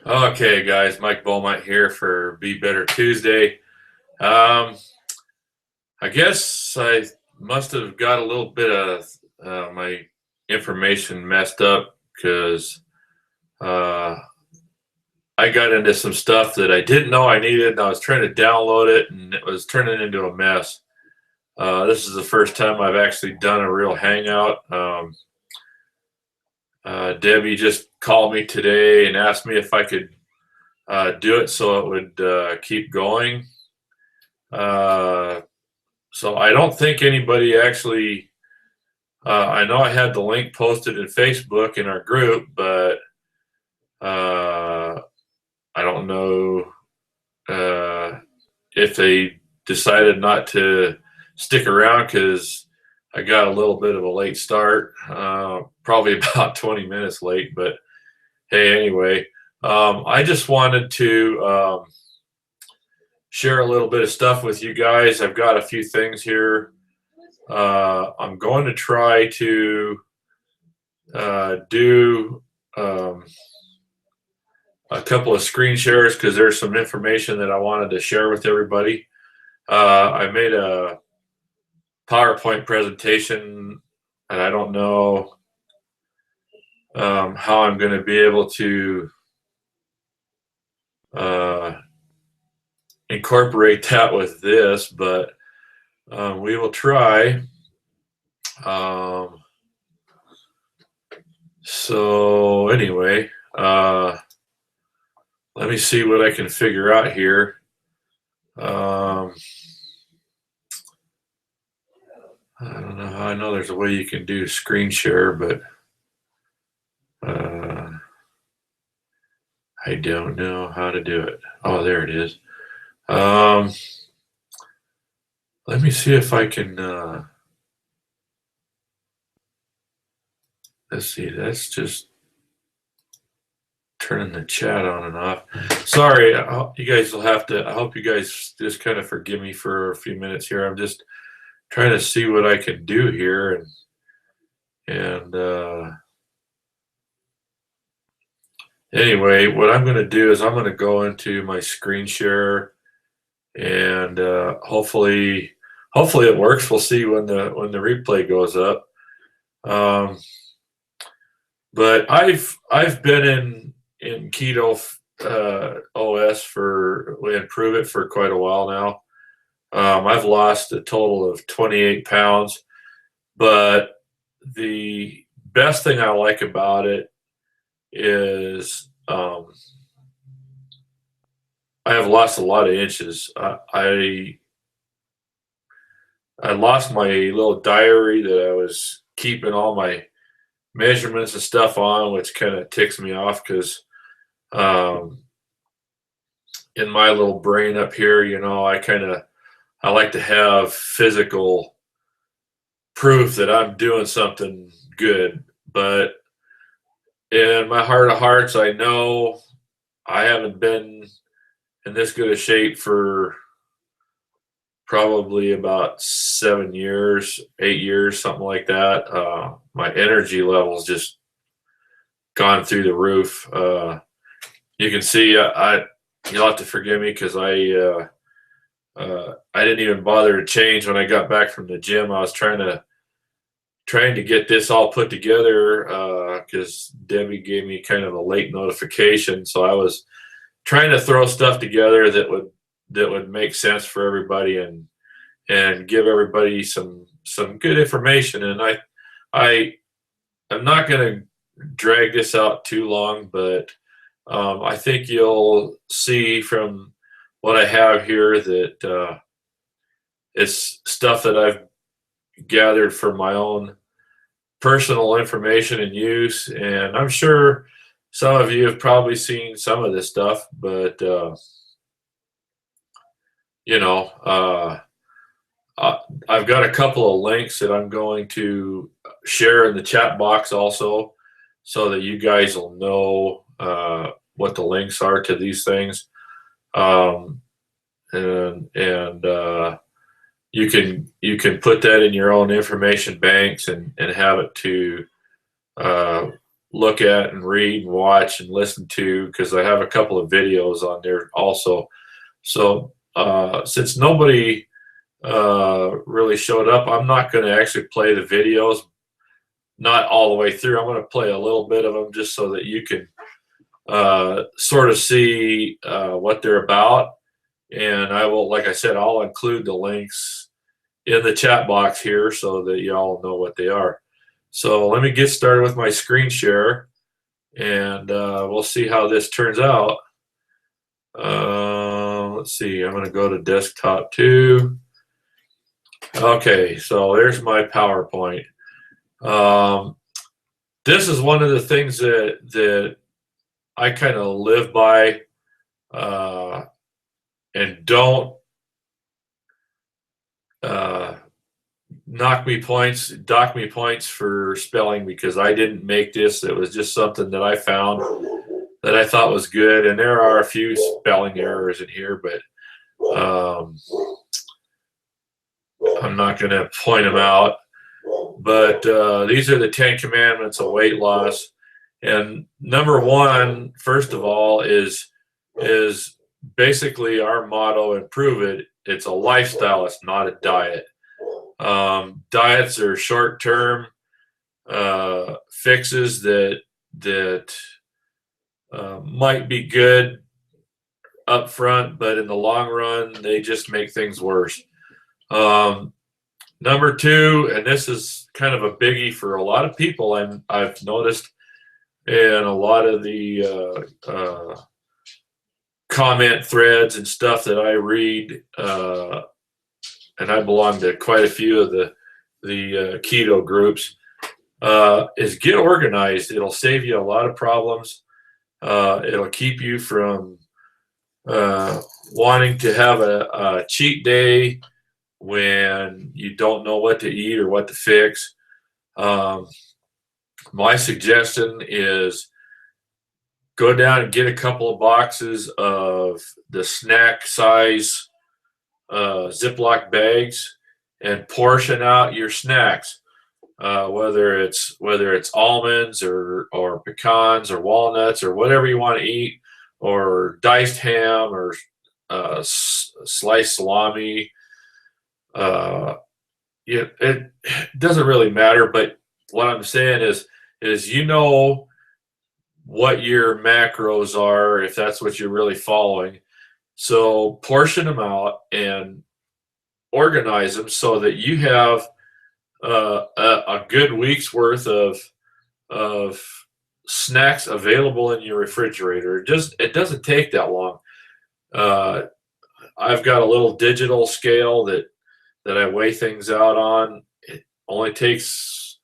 Okay, guys, Mike Beaumont here for Be Better Tuesday. Um, I guess I must have got a little bit of my information messed up because uh, I got into some stuff that I didn't know I needed, and I was trying to download it, and it was turning into a mess. This is the first time I've actually done a real Hangout. Debbie just called me today and asked me if I could do it so it would keep going. Uh, so I don't think anybody actually. I know I had the link posted in Facebook in our group, but uh, I don't know if they decided not to stick around because I got a little bit of a late start, probably about 20 minutes late. But hey, anyway, I just wanted to share a little bit of stuff with you guys. I've got a few things here. I'm going to try to do a couple of screen shares because there's some information that I wanted to share with everybody. I made a PowerPoint presentation, and I don't know how I'm going to be able to uh, incorporate that with this, but we will try. So anyway, let me see what I can figure out here. I don't know. I know there's a way you can do screen share, but I don't know how to do it. Oh, there it is. Let me see if I can. Let's see. That's just turning the chat on and off. Sorry, you guys will have to. I hope you guys just kind of forgive me for a few minutes here. I'm just trying to see what I can do here, and anyway, what I'm going to do is I'm going to go into my screen share, and hopefully it works. We'll see when the replay goes up. But I've been in keto OS for and Prüvit for quite a while now. I've lost a total of 28 pounds, but the best thing I like about it is I have lost a lot of inches. I lost my little diary that I was keeping all my measurements and stuff on, which kind of ticks me off because in my little brain up here, I like to have physical proof that I'm doing something good. But in my heart of hearts, I know I haven't been in this good a shape for probably about 7 years, 8 years, something like that. My energy levels just gone through the roof. You can see you'll have to forgive me because I didn't even bother to change when I got back from the gym. I was trying to get this all put together because Debbie gave me kind of a late notification, so I was trying to throw stuff together that would make sense for everybody and give everybody some good information. And I'm not going to drag this out too long, but I think you'll see from what I have here that it's stuff that I've gathered for my own personal information and use. And I'm sure some of you have probably seen some of this stuff, but I've got a couple of links that I'm going to share in the chat box also, so that you guys will know what the links are to these things, and you can put that in your own information banks and have it to look at and read and watch and listen to, because I have a couple of videos on there also. So since nobody really showed up, I'm not going to actually play the videos, not all the way through. I'm going to play a little bit of them just so that you can sort of see what they're about. And I will, like I said, I'll include the links in the chat box here so that you all know what they are. So let me get started with my screen share, and we'll see how this turns out. Let's see, I'm going to go to desktop 2. Okay, so there's my PowerPoint. This is one of the things that I kind of live by, and don't dock me points for spelling, because I didn't make this. It was just something that I found that I thought was good, and there are a few spelling errors in here, but I'm not going to point them out. But these are the 10 commandments of weight loss. And number 1, first of all, is basically our motto in Prüvit. It's a lifestyle. It's not a diet. Diets are short-term fixes that might be good up front, but in the long run, they just make things worse. Number 2, and this is kind of a biggie for a lot of people, I've noticed in a lot of the comment threads and stuff that I read, and I belong to quite a few of the keto groups, is get organized. It'll save you a lot of problems. It'll keep you from wanting to have a cheat day when you don't know what to eat or what to fix. My suggestion is go down and get a couple of boxes of the snack size Ziploc bags and portion out your snacks, whether it's almonds or pecans or walnuts or whatever you want to eat, or diced ham or sliced salami. It doesn't really matter, but what I'm saying is you know what your macros are, if that's what you're really following. So portion them out and organize them so that you have a good week's worth of snacks available in your refrigerator. It doesn't take that long. I've got a little digital scale that I weigh things out on. It only takes,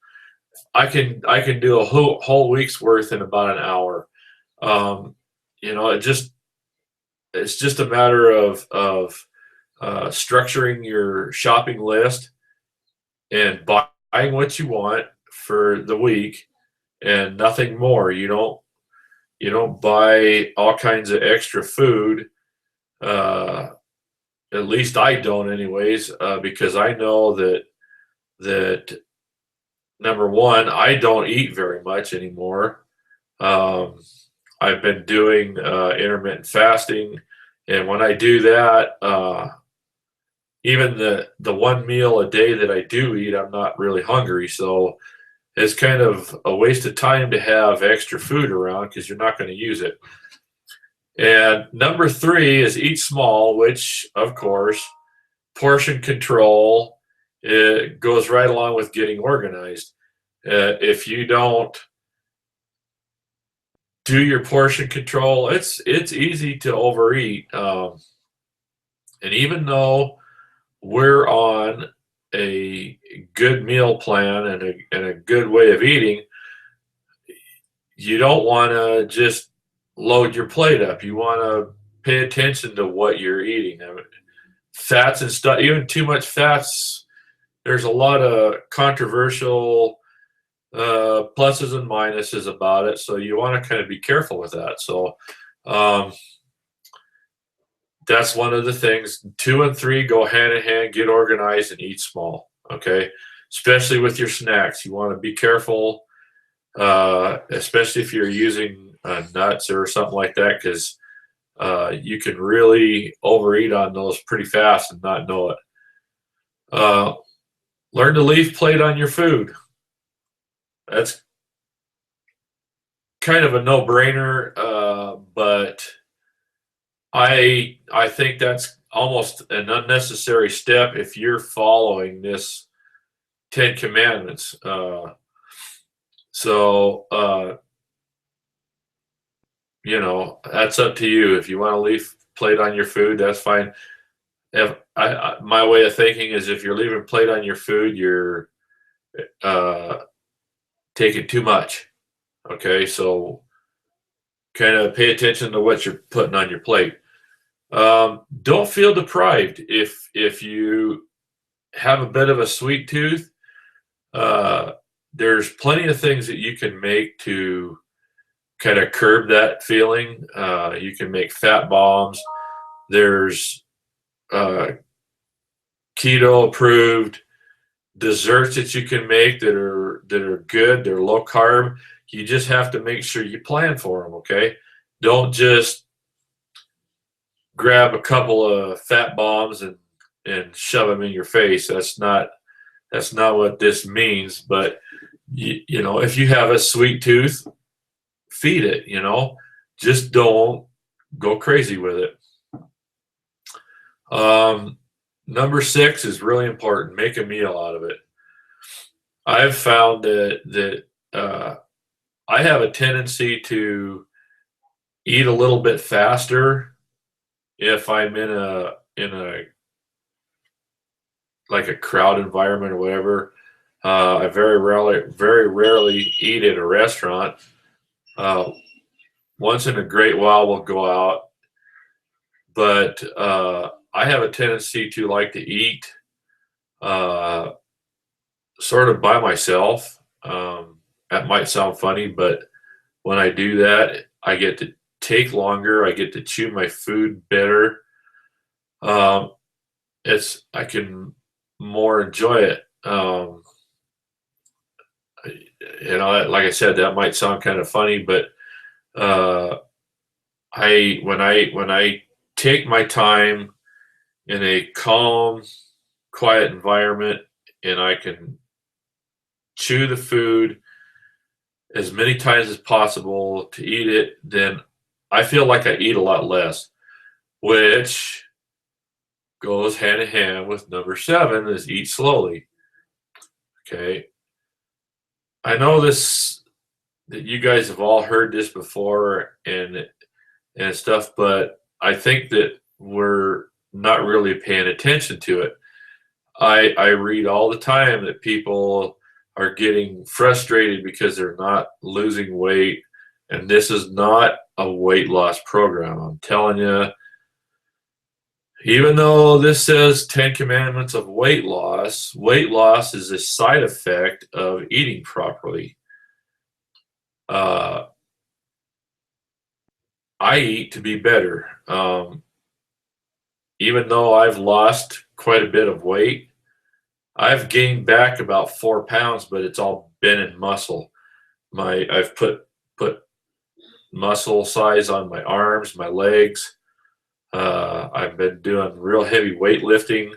I can do a whole week's worth in about an hour. It's just a matter of structuring your shopping list and buying what you want for the week and nothing more. You don't buy all kinds of extra food. At least I don't, anyways, because I know that number 1, I don't eat very much anymore. I've been doing intermittent fasting, and when I do that, even the one meal a day that I do eat, I'm not really hungry. So it's kind of a waste of time to have extra food around because you're not going to use it. And number 3 is eat small, which, of course, portion control, it goes right along with getting organized. If you don't do your portion control, it's easy to overeat. And even though we're on a good meal plan and a good way of eating, you don't want to just load your plate up. You want to pay attention to what you're eating. I mean, fats and stuff, even too much fats, there's a lot of controversial pluses and minuses about it. So you want to kind of be careful with that. So that's one of the things. 2 and 3 go hand in hand. Get organized and eat small. Okay, especially with your snacks. You want to be careful especially if you're using nuts or something like that, because you can really overeat on those pretty fast and not know it. Uh, Learn to leave plate on your food. That's kind of a no-brainer, but I think that's almost an unnecessary step if you're following this Ten Commandments. So that's up to you. If you want to leave plate on your food, that's fine. If my way of thinking is, if you're leaving plate on your food, you're uh, taking too much. Okay, so kind of pay attention to what you're putting on your plate. Don't feel deprived if you have a bit of a sweet tooth. There's plenty of things that you can make to kind of curb that feeling. You can make fat bombs. There's keto approved desserts that you can make that are good. They're low carb. You just have to make sure you plan for them. Okay, don't just grab a couple of fat bombs and shove them in your face. That's not what this means. But if you have a sweet tooth, feed it. Just don't go crazy with it. Number 6 is really important. Make a meal out of it. I've found that I have a tendency to eat a little bit faster if I'm in a like a crowd environment or whatever. I very rarely eat at a restaurant. Once in a great while, we'll go out, but I have a tendency to like to eat sort of by myself. That might sound funny, but when I do that, I get to take longer. I get to chew my food better. I can more enjoy it. Like I said, that might sound kind of funny, but when I take my time in a calm, quiet environment, and I can chew the food as many times as possible to eat it, then I feel like I eat a lot less, which goes hand in hand with number 7, is eat slowly. Okay. I know that you guys have all heard this before and stuff, but I think that we're not really paying attention to it. I read all the time that people are getting frustrated because they're not losing weight, and this is not a weight loss program. I'm telling you, even though this says 10 commandments of weight loss is a side effect of eating properly. I eat to be better. Even though I've lost quite a bit of weight, I've gained back about 4 pounds, but it's all been in muscle. I've put muscle size on my arms, my legs. I've been doing real heavy weightlifting,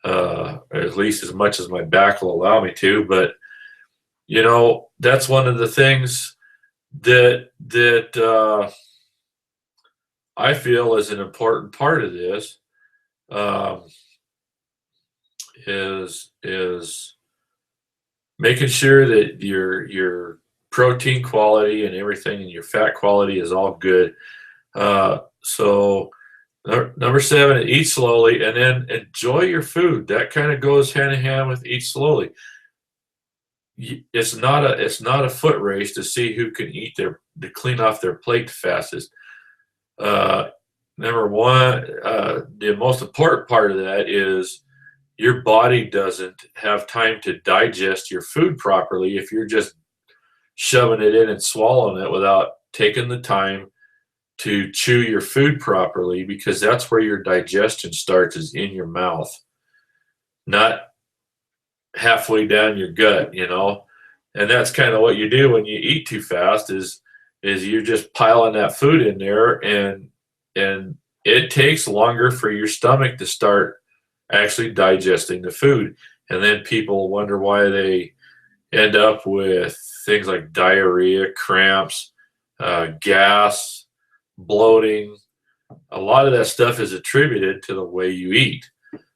at least as much as my back will allow me to. But that's one of the things that I feel is an important part of this. Is making sure that your protein quality and everything and your fat quality is all good. So number 7, eat slowly, and then enjoy your food. That kind of goes hand in hand with eat slowly. It's not a foot race to see who can to clean off their plate the fastest. Number 1, the most important part of that is your body doesn't have time to digest your food properly if you're just shoving it in and swallowing it without taking the time to chew your food properly, because that's where your digestion starts, is in your mouth, not halfway down your gut, And that's kind of what you do when you eat too fast is you're just piling that food in there, and it takes longer for your stomach to start actually digesting the food. And then people wonder why they end up with things like diarrhea, cramps, gas, bloating. A lot of that stuff is attributed to the way you eat.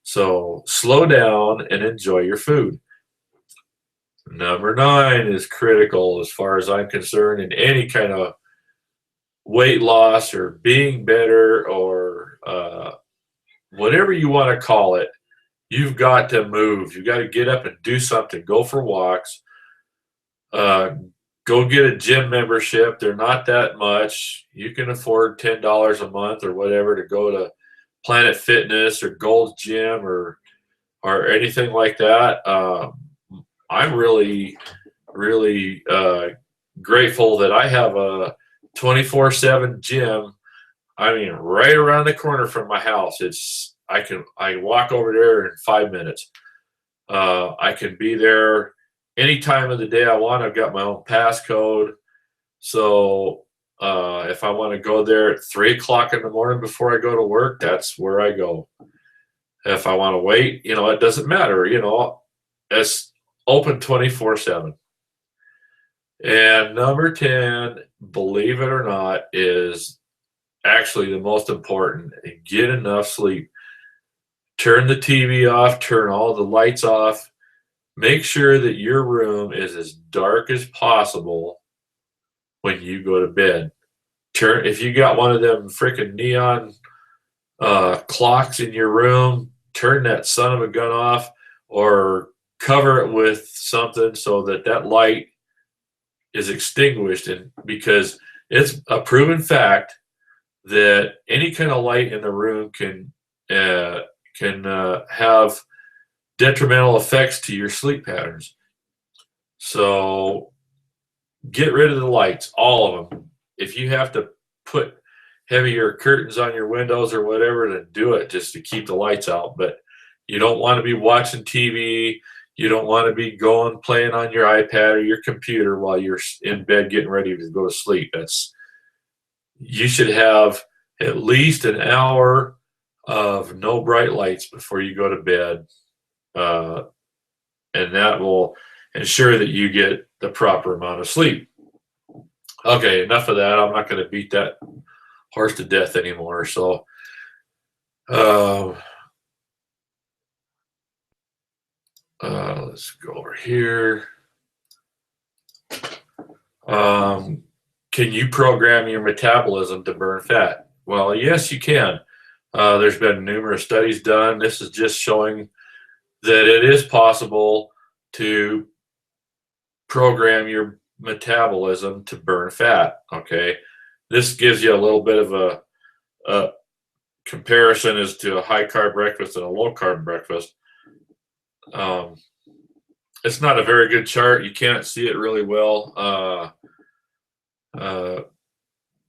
So slow down and enjoy your food. Number 9 is critical as far as I'm concerned in any kind of weight loss or being better or whatever you want to call it. You've got to move. You've got to get up and do something. Go for walks. Go get a gym membership. They're not that much. You can afford $10 a month or whatever to go to Planet Fitness or Gold's Gym or anything like that. I'm really grateful that I have a 24/7 gym. I mean, right around the corner from my house. I walk over there in 5 minutes. I can be there any time of the day I want. I've got my own passcode. So if I want to go there at 3 o'clock in the morning before I go to work, that's where I go. If I want to wait, it doesn't matter. It's open 24/7. And number 10, believe it or not, is actually the most important. Get enough sleep. Turn the TV off, turn all the lights off. Make sure that your room is as dark as possible when you go to bed. If you got one of them freaking neon clocks in your room, turn that son of a gun off or cover it with something so that light is extinguished. And because it's a proven fact that any kind of light in the room can have detrimental effects to your sleep patterns. So get rid of the lights, all of them. If you have to put heavier curtains on your windows or whatever, then do it just to keep the lights out. But you don't want to be watching TV. You don't want to be playing on your iPad or your computer while you're in bed getting ready to go to sleep. You should have at least an hour of no bright lights before you go to bed. And that will ensure that you get the proper amount of sleep. Okay, enough of that. I'm not going to beat that horse to death anymore. So, let's go over here. Can you program your metabolism to burn fat? Well, yes, you can. There's been numerous studies done. This is just showing that it is possible to program your metabolism to burn fat. Okay, this gives you a little bit of a comparison as to a high carb breakfast and a low carb breakfast. It's not a very good chart. You can't see it really well.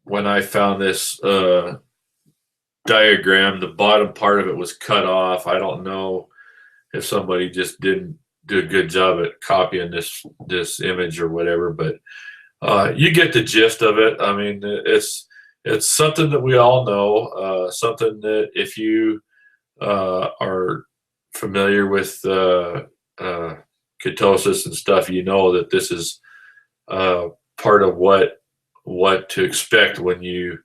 When I found this diagram, the bottom part of it was cut off. I don't know if somebody just didn't do a good job at copying this image or whatever, but you get the gist of it. I mean, it's something that we all know, something that if you are familiar with ketosis and stuff, you know that this is part of what to expect when you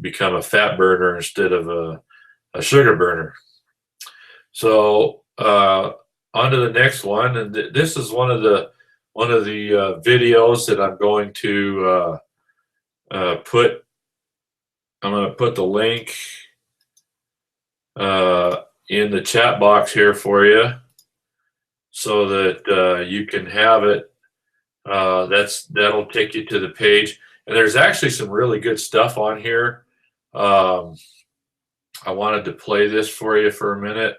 become a fat burner instead of a sugar burner. So on to the next one, and this is one of the videos that I'm going to put. I'm going to put the link in the chat box here for you, so that you can have it. That'll take you to the page, and there's actually some really good stuff on here. I wanted to play this for you for a minute.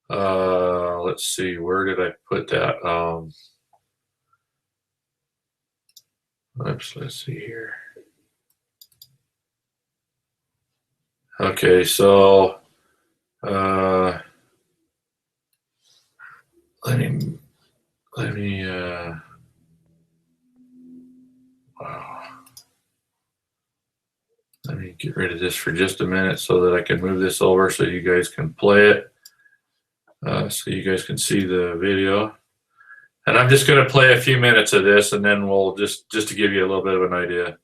Let's see, where did I put that? Let's see here. Okay, so let me me get rid of this for just a minute so that I can move this over so you guys can play it, so you guys can see the video. And I'm just going to play a few minutes of this, and then we'll just to give you a little bit of an idea.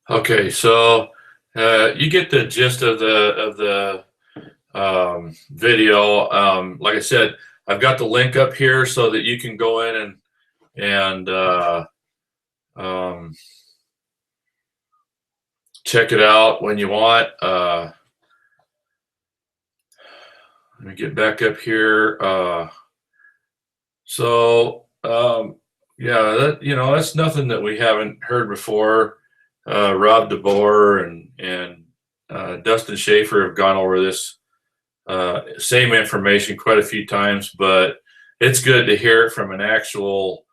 Okay, so you get the gist of the video. Like I said, I've got the link up here so that you can go in and check it out when you want. Let me get back up here. Yeah, that's nothing that we haven't heard before. Rob DeBoer and Dustin Schaefer have gone over this same information quite a few times, but it's good to hear it from an actual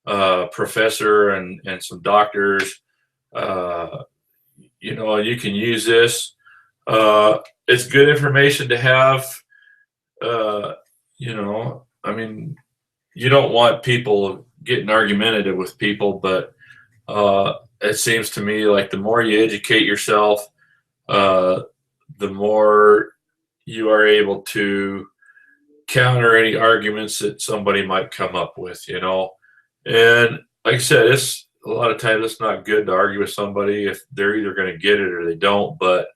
professor and some doctors. You can use this. It's good information to have. I mean, you don't want people getting argumentative with people, but it seems to me like the more you educate yourself, the more you are able to counter any arguments that somebody might come up with, And like I said, it's a lot of times it's not good to argue with somebody if they're either going to get it or they don't. But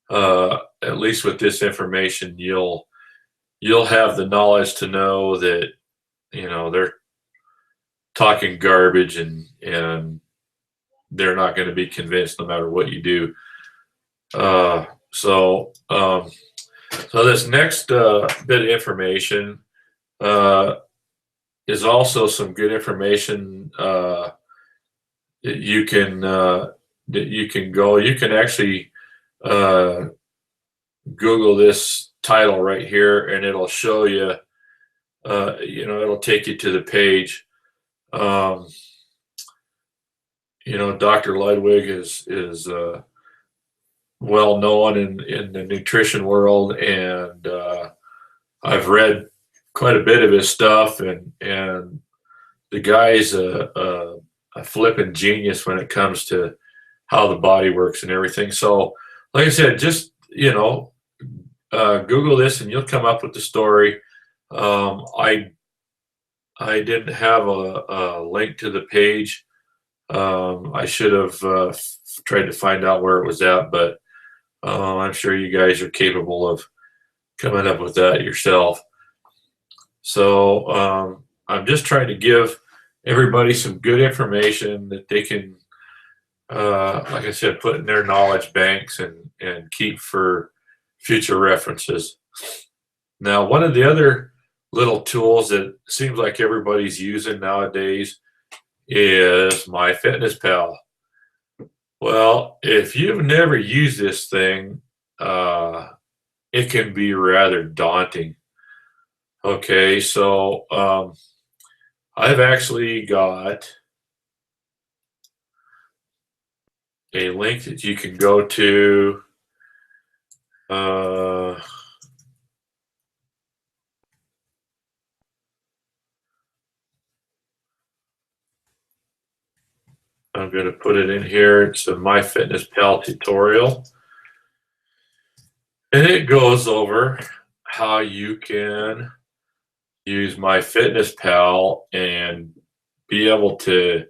at least with this information, you'll have the knowledge to know that they're talking garbage and they're not going to be convinced no matter what you do. So this next bit of information is also some good information that you can go. You can actually Google this title right here, and it'll show you. It'll take you to the page. Dr. Ludwig is well known in the nutrition world, and I've read quite a bit of his stuff, and the guy's a flipping genius when it comes to how the body works and everything. So, like I said, just Google this, and you'll come up with the story. I didn't have a link to the page. I should have tried to find out where it was at, but I'm sure you guys are capable of coming up with that yourself. So I'm just trying to give everybody some good information that they can, like I said, put in their knowledge banks and keep for future references. Now, one of the other little tools that seems like everybody's using nowadays is MyFitnessPal. Well, if you've never used this thing, it can be rather daunting. Okay, so I've actually got a link that you can go to. I'm going to put it in here. It's a MyFitnessPal tutorial. And it goes over how you can use MyFitnessPal and be able to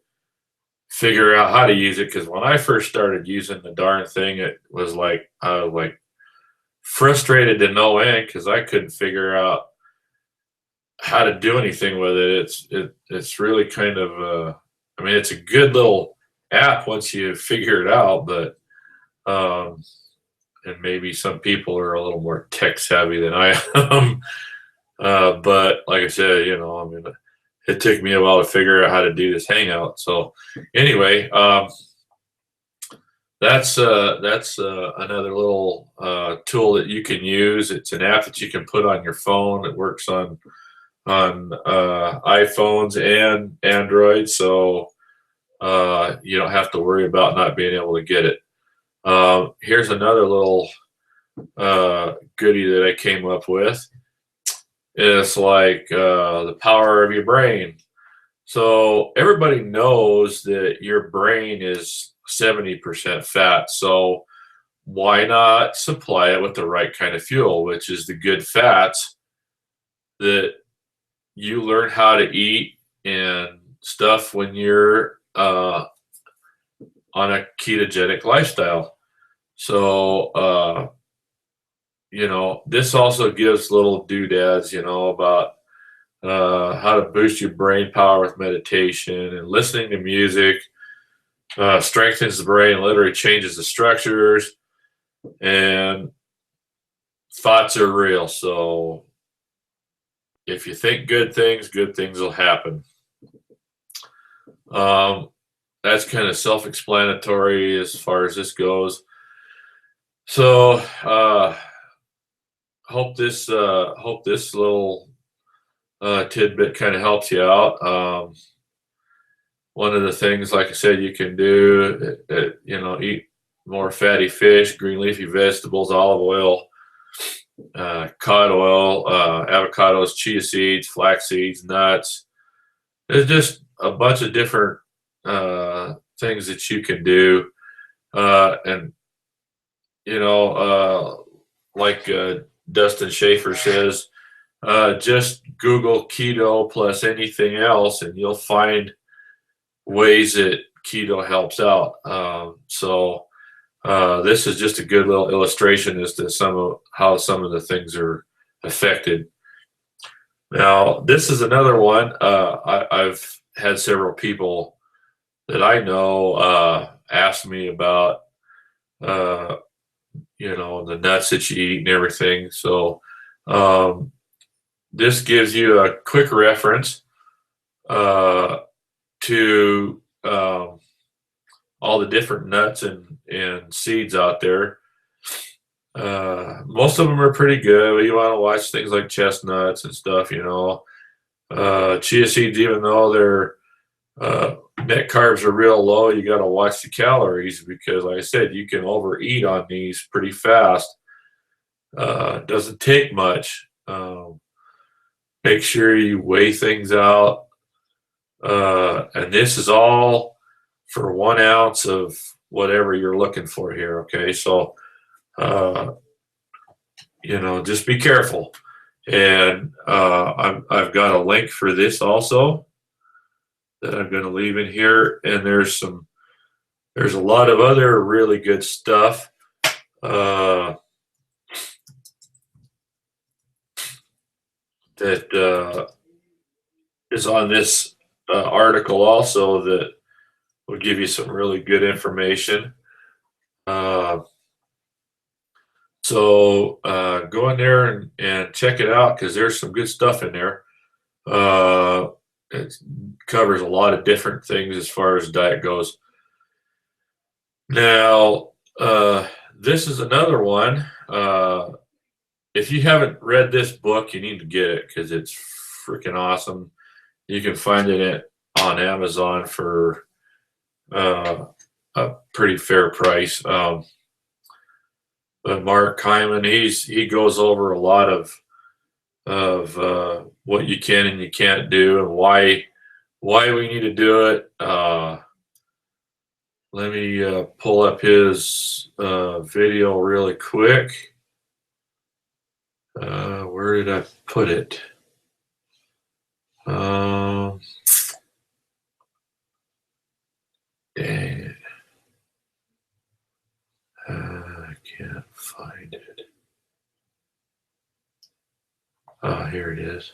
figure out how to use it. Because when I first started using the darn thing, it was like I was like frustrated to no end because I couldn't figure out how to do anything with it. It's really kind of I mean, it's a good little app once you figure it out, but and maybe some people are a little more tech savvy than I am. But like I said, you know, I mean, it took me a while to figure out how to do this Hangout. So anyway, that's another little tool that you can use. It's an app that you can put on your phone. It works on iPhones and Android, so you don't have to worry about not being able to get it. Here's another little goodie that I came up with. It's like the power of your brain. So everybody knows that your brain is 70% fat. So why not supply it with the right kind of fuel, which is the good fats that you learn how to eat and stuff when you're on a ketogenic lifestyle. So, you know, this also gives little doodads, you know, about how to boost your brain power with meditation and listening to music. Strengthens the brain, literally changes the structures, and thoughts are real. So if you think good things will happen. That's kind of self-explanatory as far as this goes. So hope this little tidbit kind of helps you out. One of the things, like I said, you can do, you know, eat more fatty fish, green leafy vegetables, olive oil, cod oil, avocados, chia seeds, flax seeds, nuts. There's just a bunch of different things that you can do. And, you know, like Dustin Schaefer says, just Google keto plus anything else, and you'll find ways that keto helps out. So this is just a good little illustration as to how some of the things are affected. Now, this is another one. I've had several people that I know ask me about, you know, the nuts that you eat and everything. So this gives you a quick reference to all the different nuts and seeds out there. Most of them are pretty good. You want to watch things like chestnuts and stuff, you know. Chia seeds, even though their net carbs are real low, you got to watch the calories because, like I said, you can overeat on these pretty fast. It doesn't take much. Make sure you weigh things out. And this is all for 1 ounce of whatever you're looking for here. Okay, so you know, just be careful. And I've got a link for this also that I'm going to leave in here. And there's a lot of other really good stuff. that is on this article also that will give you some really good information. Uh, so go in there and check it out because there's some good stuff in there. It covers a lot of different things as far as diet goes. Now, this is another one. If you haven't read this book, you need to get it because it's freaking awesome. You can find it on Amazon for a pretty fair price. But Mark Hyman, he goes over a lot of what you can and you can't do and why we need to do it. Let me pull up his video really quick. Where did I put it? Dang it. I can't find it. Oh, here it is.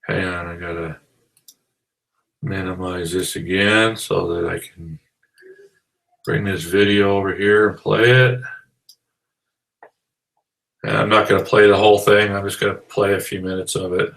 Hang on, I gotta minimize this again so that I can bring this video over here and play it. And I'm not going to play the whole thing. I'm just going to play a few minutes of it.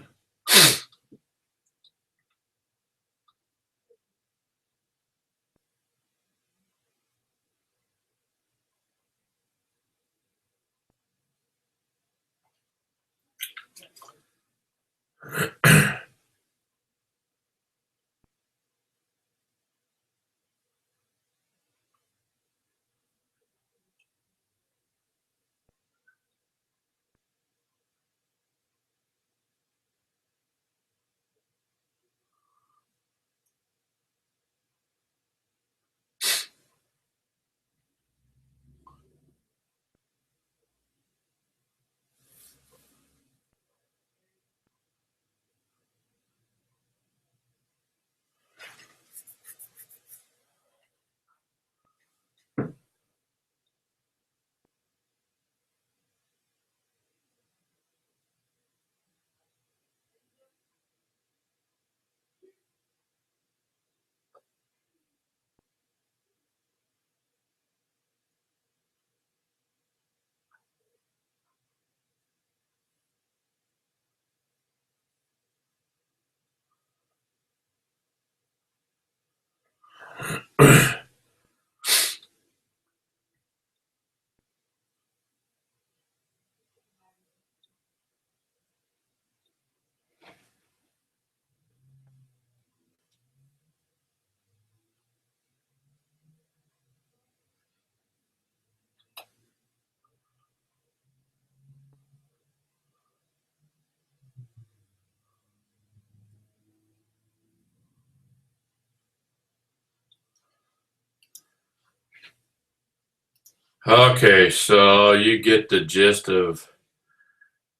Okay, so you get the gist of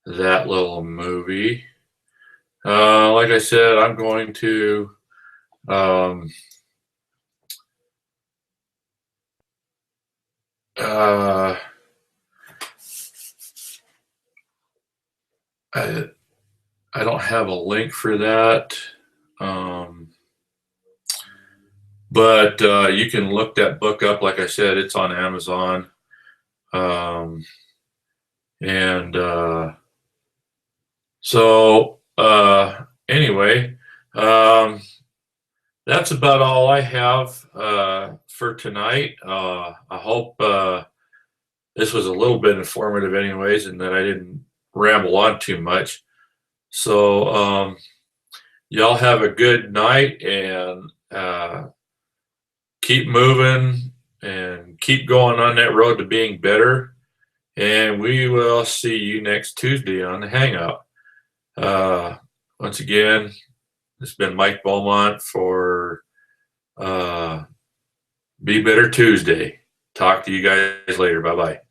that little movie. Like I said, I'm going to I don't have a link for that, but you can look that book up. Like I said, it's on Amazon, and so anyway, that's about all I have for tonight. I hope this was a little bit informative, anyways, and that I didn't ramble on too much. So y'all have a good night and keep moving and keep going on that road to being better. And we will see you next Tuesday on the Hangout. Once again, it's been Mike Beaumont for Be Better Tuesday. Talk to you guys later. Bye-bye.